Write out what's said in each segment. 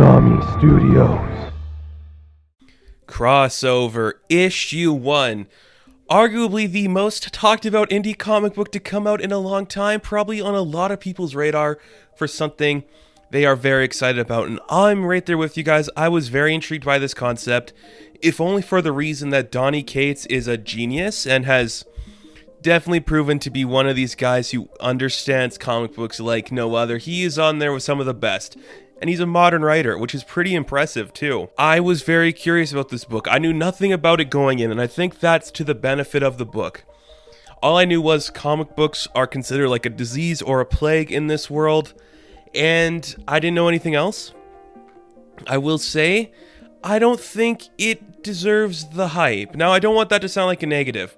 Konami Studios. Crossover Issue 1. Arguably the most talked about indie comic book to come out in a long time, probably on a lot of people's radar for something they are very excited about. And I'm right there with you guys. I was very intrigued by this concept, if only for the reason that Donny Cates is a genius and has definitely proven to be one of these guys who understands comic books like no other. He is on there with some of the best. And he's a modern writer, which is pretty impressive too. I was very curious about this book. I knew nothing about it going in, and I think that's to the benefit of the book. All I knew was comic books are considered like a disease or a plague in this world, and I didn't know anything else. I will say, I don't think it deserves the hype. Now, I don't want that to sound like a negative.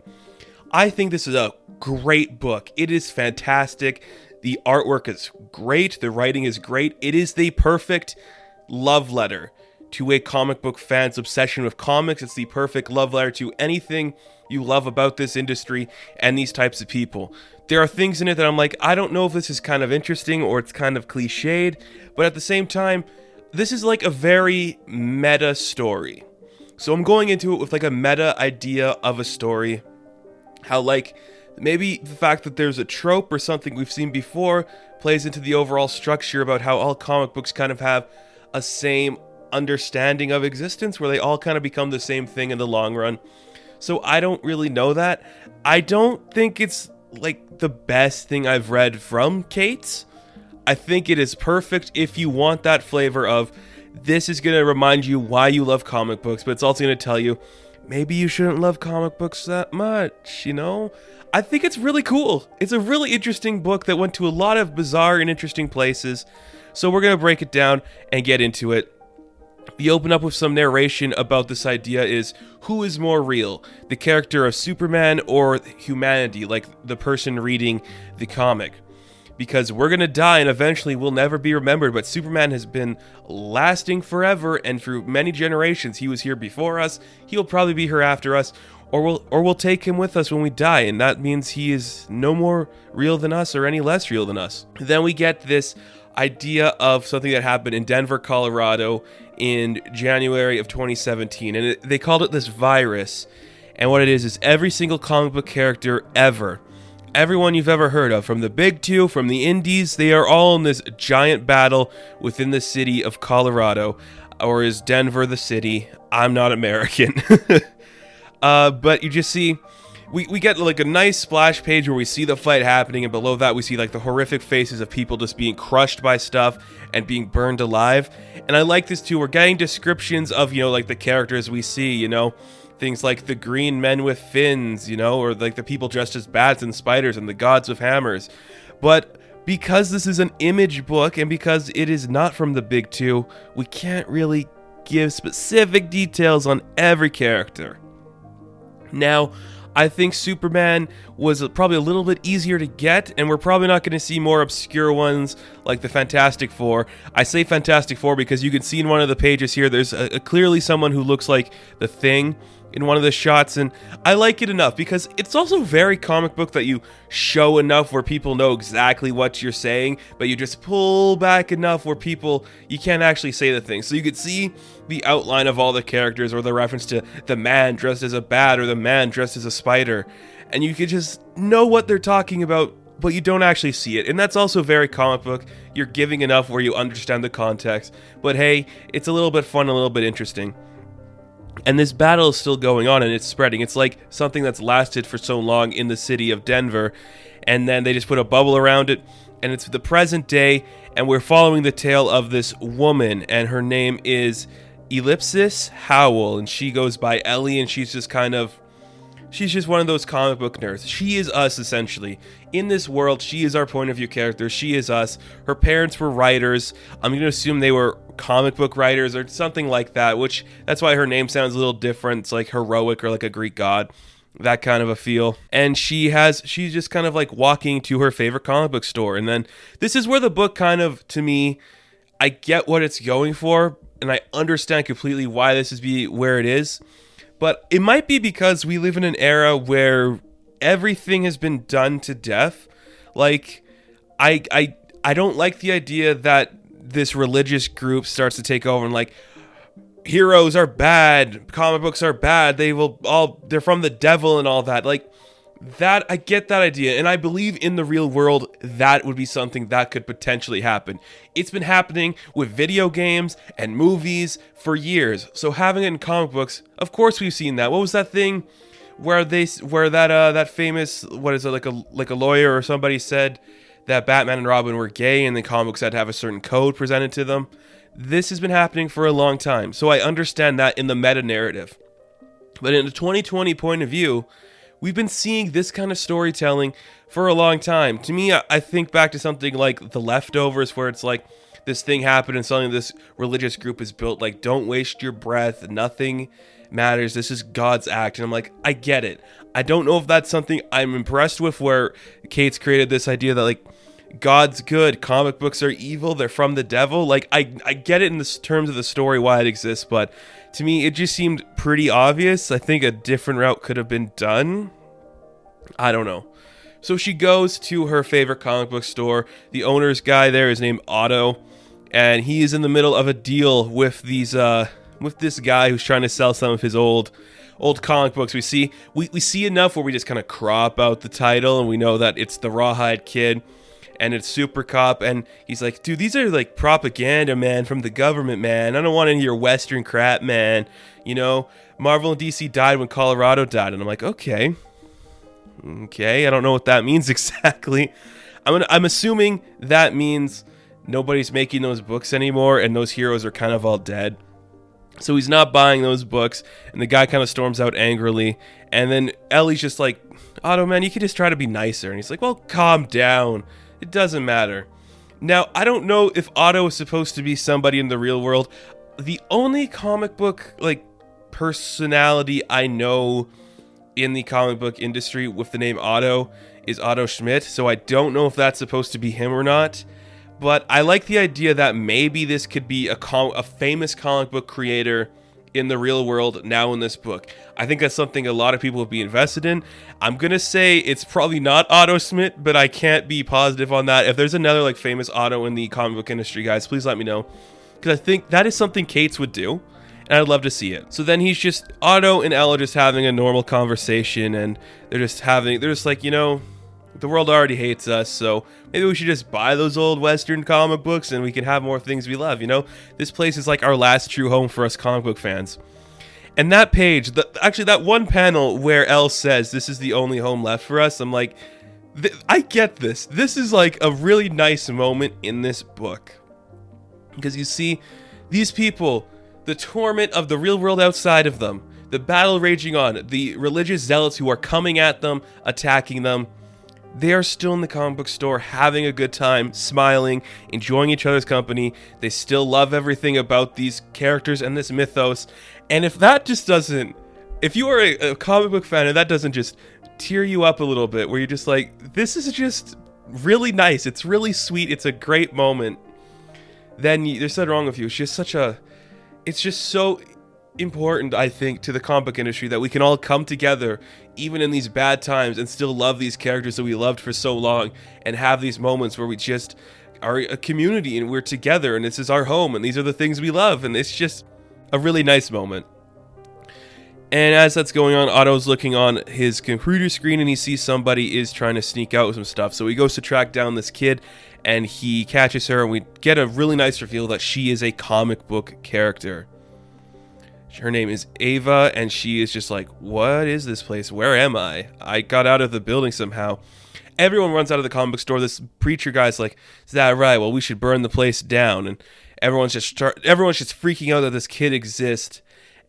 I think this is a great book. It is fantastic. The artwork is great. The writing is great. It is the perfect love letter to a comic book fan's obsession with comics. It's the perfect love letter to anything you love about this industry and these types of people. There are things in it that I'm like, I don't know if this is kind of interesting or it's kind of cliched, but at the same time, this is like a very meta story. So I'm going into it with like a meta idea of a story. How like maybe the fact that there's a trope or something we've seen before plays into the overall structure about how all comic books kind of have a same understanding of existence where they all kind of become the same thing in the long run. So I don't really know that. I don't think it's like the best thing I've read from Cates. I think it is perfect if you want that flavor of this is going to remind you why you love comic books, but it's also going to tell you maybe you shouldn't love comic books that much, you know? I think it's really cool. It's a really interesting book that went to a lot of bizarre and interesting places. So we're going to break it down and get into it. We open up with some narration about this idea is who is more real, the character of Superman or humanity, like the person reading the comic. Because we're going to die and eventually we'll never be remembered, but Superman has been lasting forever and through many generations. He was here before us, he'll probably be here after us, or we'll take him with us when we die, and that means he is no more real than us or any less real than us. Then we get this idea of something that happened in Denver, Colorado in January of 2017, and they called it this virus, and what it is every single comic book character ever, everyone you've ever heard of, from the big two, from the indies, they are all in this giant battle within the city of Colorado. Or is Denver the city? I'm not American. But you just see, we get like a nice splash page where we see the fight happening, and below that we see like the horrific faces of people just being crushed by stuff and being burned alive. And I like this too. We're getting descriptions of, you know, like the characters we see, you know, things like the green men with fins, you know, or like the people dressed as bats and spiders and the gods with hammers. But because this is an image book and because it is not from the big two, we can't really give specific details on every character. Now, I think Superman was probably a little bit easier to get, and we're probably not going to see more obscure ones like the Fantastic Four. I say Fantastic Four because you can see in one of the pages here, there's clearly someone who looks like the Thing in one of the shots, and I like it enough because it's also very comic book that you show enough where people know exactly what you're saying, but you just pull back enough where you can't actually say the thing. So you could see the outline of all the characters or the reference to the man dressed as a bat or the man dressed as a spider, and you could just know what they're talking about, but you don't actually see it. And that's also very comic book. You're giving enough where you understand the context, but hey, it's a little bit fun, a little bit interesting. And this battle is still going on and it's spreading. It's like something that's lasted for so long in the city of Denver, and then they just put a bubble around it, and it's the present day, and we're following the tale of this woman, and her name is Ellipsis Howell, and she goes by Ellie, and she's just one of those comic book nerds. She is us, essentially. In this world, she is our point of view character. She is us. Her parents were writers. I'm going to assume they were comic book writers or something like that, which that's why her name sounds a little different. It's like heroic or like a Greek god, that kind of a feel. And she's just kind of like walking to her favorite comic book store. And then this is where the book kind of, to me, I get what it's going for, and I understand completely why this is where it is. But it might be because we live in an era where everything has been done to death. Like, I don't like the idea that this religious group starts to take over and like, heroes are bad, comic books are bad, they're from the devil and all that. Like, that, I get that idea, and I believe in the real world that would be something that could potentially happen. It's been happening with video games and movies for years, so having it in comic books, of course we've seen that. What was that thing where that famous, what is it, like a lawyer or somebody said that Batman and Robin were gay, and the comic books had to have a certain code presented to them? This has been happening for a long time, so I understand that in the meta narrative. But in a 2020 point of view, we've been seeing this kind of storytelling for a long time. To me, I think back to something like The Leftovers, where it's like this thing happened and suddenly this religious group is built. Like, don't waste your breath. Nothing matters. This is God's act. And I'm like, I get it. I don't know if that's something I'm impressed with, where Kate's created this idea that, like, God's good, comic books are evil, they're from the devil. Like, I get it in the terms of the story why it exists, but to me, it just seemed pretty obvious. I think a different route could have been done. I don't know. So she goes to her favorite comic book store. The owner's guy there is named Otto, and he is in the middle of a deal with this guy who's trying to sell some of his old comic books. We see enough where we just kind of crop out the title, and we know that it's the Rawhide Kid, and it's Super Cop, and he's like, dude, these are like propaganda, man, from the government, man. I don't want any of your Western crap, man. You know, Marvel and DC died when Colorado died, and I'm like, okay, I don't know what that means exactly. I'm assuming that means nobody's making those books anymore, and those heroes are kind of all dead. So he's not buying those books, and the guy kind of storms out angrily, and then Ellie's just like, Otto, man, you could just try to be nicer. And he's like, well, calm down. It doesn't matter. Now, I don't know if Otto is supposed to be somebody in the real world. The only comic book, like, personality I know in the comic book industry with the name Otto is Otto Schmidt, so I don't know if that's supposed to be him or not. But I like the idea that maybe this could be a famous comic book creator in the real world now in this book. I think that's something a lot of people will be invested in. I'm going to say it's probably not Otto Schmidt, but I can't be positive on that. If there's another like famous Otto in the comic book industry, guys, please let me know, because I think that is something Kate's would do, and I'd love to see it. So then he's just, Otto and Ella just having a normal conversation, and they're just like, you know, the world already hates us, so maybe we should just buy those old Western comic books and we can have more things we love, you know? This place is like our last true home for us comic book fans. And that page, actually that one panel where Elle says, this is the only home left for us, I'm like, I get this. This is like a really nice moment in this book. Because you see, these people, the torment of the real world outside of them, the battle raging on, the religious zealots who are coming at them, attacking them, they are still in the comic book store having a good time, smiling, enjoying each other's company. They still love everything about these characters and this mythos. And if that just doesn't, if you are a comic book fan and that doesn't just tear you up a little bit, where you're just like, this is just really nice, it's really sweet, it's a great moment, then there's something wrong with you. It's just so important, I think, to the comic book industry that we can all come together even in these bad times and still love these characters that we loved for so long, and have these moments where we just are a community and we're together and this is our home and these are the things we love, and it's just a really nice moment. And as that's going on, Otto's looking on his computer screen and he sees somebody is trying to sneak out with some stuff, so he goes to track down this kid and he catches her, and we get a really nice reveal that she is a comic book character. Her name is Ava, and she is just like, what is this place? Where am I? I got out of the building somehow. Everyone runs out of the comic book store. This preacher guy's like, is that right? Well, we should burn the place down. And everyone's just freaking out that this kid exists.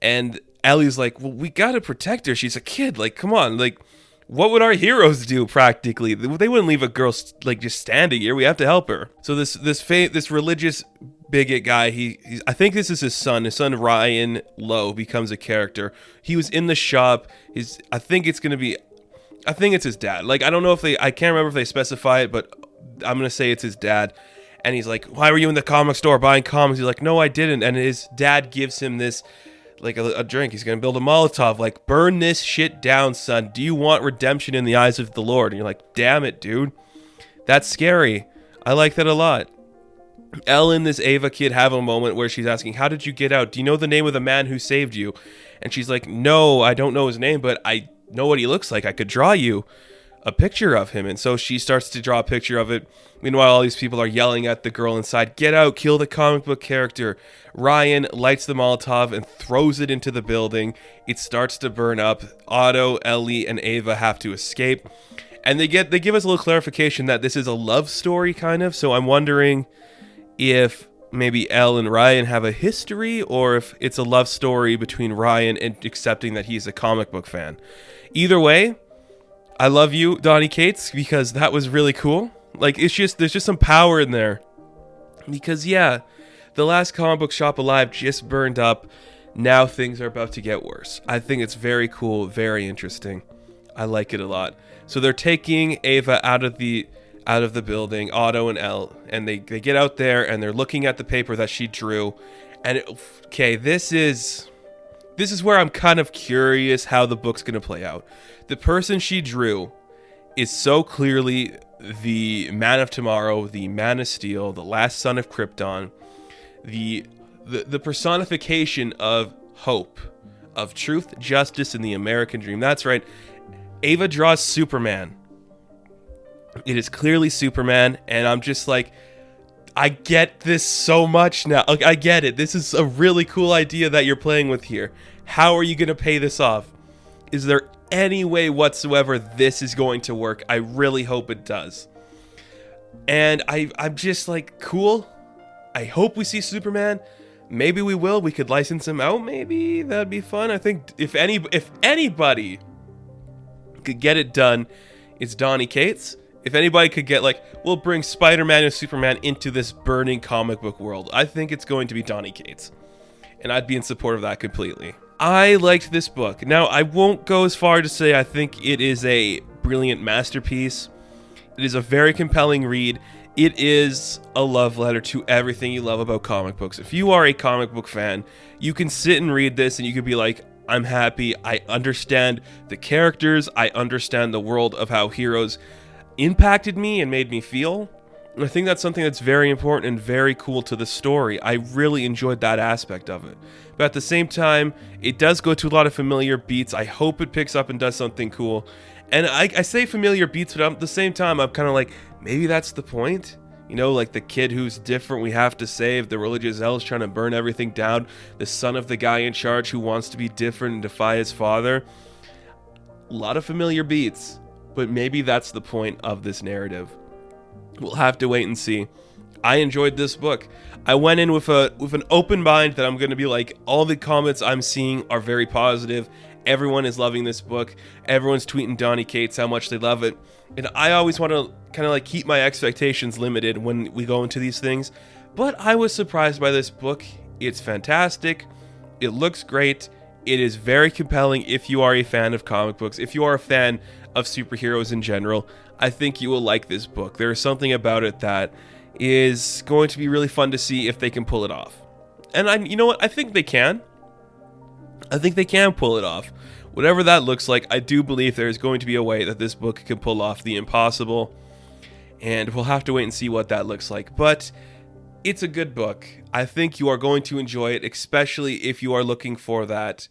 And Ellie's like, well, we gotta protect her. She's a kid. Like, come on. Like, what would our heroes do practically? They wouldn't leave a girl like just standing here. We have to help her. So this religious bigot guy, I think this is his son Ryan Lowe becomes a character. He was in the shop. I think it's his dad. Like, I don't know I can't remember if they specify it, but I'm gonna say it's his dad. And he's like, why were you in the comic store buying comics? He's like, no, I didn't. And his dad gives him this, like, a drink. He's gonna build a Molotov, like, burn this shit down, son. Do you want redemption in the eyes of the Lord? And you're like, damn it, dude, that's scary. I like that a lot. Elle and this Ava kid have a moment where she's asking, how did you get out? Do you know the name of the man who saved you? And she's like, no, I don't know his name, but I know what he looks like. I could draw you a picture of him. And so she starts to draw a picture of it. Meanwhile, all these people are yelling at the girl inside, get out, kill the comic book character. Ryan lights the Molotov and throws it into the building. It starts to burn up. Otto, Ellie, and Ava have to escape. And they give us a little clarification that this is a love story, kind of. So I'm wondering if maybe Elle and Ryan have a history, or if it's a love story between Ryan and accepting that he's a comic book fan. Either way, I love you, Donny Cates, because that was really cool. Like, there's just some power in there. Because, yeah, the last comic book shop alive just burned up. Now things are about to get worse. I think it's very cool, very interesting. I like it a lot. So they're taking Ava out of the building, Otto and Elle, and they get out there and they're looking at the paper that she drew. And this is where I'm kind of curious how the book's going to play out. The person she drew is so clearly the Man of Tomorrow, the Man of Steel, the last son of Krypton, the personification of hope, of truth, justice, and the American dream. That's right. Ava draws Superman. It is clearly Superman, and I'm just like, I get this so much now. Like, I get it. This is a really cool idea that you're playing with here. How are you going to pay this off? Is there any way whatsoever this is going to work? I really hope it does. And I'm just like, cool. I hope we see Superman. Maybe we will. We could license him out. Maybe that'd be fun. I think if anybody could get it done, it's Donny Cates. If anybody could get, like, we'll bring Spider-Man and Superman into this burning comic book world, I think it's going to be Donny Cates. And I'd be in support of that completely. I liked this book. Now, I won't go as far to say I think it is a brilliant masterpiece. It is a very compelling read. It is a love letter to everything you love about comic books. If you are a comic book fan, you can sit and read this and you could be like, I'm happy. I understand the characters. I understand the world of how heroes impacted me and made me feel. And I think that's something that's very important and very cool to the story. I really enjoyed that aspect of it. But at the same time, it does go to a lot of familiar beats. I hope it picks up and does something cool. And I say familiar beats, but at the same time, I'm kind of like, maybe that's the point? You know, like the kid who's different we have to save, the religious zealot's trying to burn everything down, the son of the guy in charge who wants to be different and defy his father. A lot of familiar beats. But maybe that's the point of this narrative. We'll have to wait and see. I enjoyed this book. I went in with an open mind that I'm going to be like, all the comments I'm seeing are very positive. Everyone is loving this book. Everyone's tweeting Donny Cates how much they love it. And I always want to kind of like keep my expectations limited when we go into these things. But I was surprised by this book. It's fantastic. It looks great. It is very compelling if you are a fan of comic books. If you are a fan of superheroes in general, I think you will like this book. There is something about it that is going to be really fun to see if they can pull it off. And you know what? I think they can. I think they can pull it off. Whatever that looks like, I do believe there is going to be a way that this book can pull off the impossible. And we'll have to wait and see what that looks like. But it's a good book. I think you are going to enjoy it, especially if you are looking for that.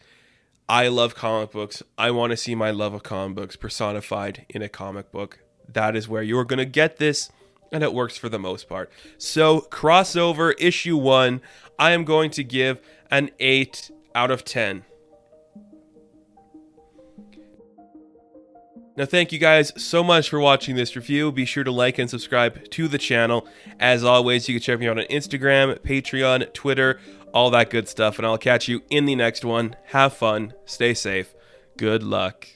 I love comic books. I want to see my love of comic books personified in a comic book. That is where you're going to get this, and it works for the most part. So, Crossover Issue 1, I am going to give an 8 out of 10. Now, thank you guys so much for watching this review. Be sure to like and subscribe to the channel. As always, you can check me out on Instagram, Patreon, Twitter, all that good stuff. And I'll catch you in the next one. Have fun. Stay safe. Good luck.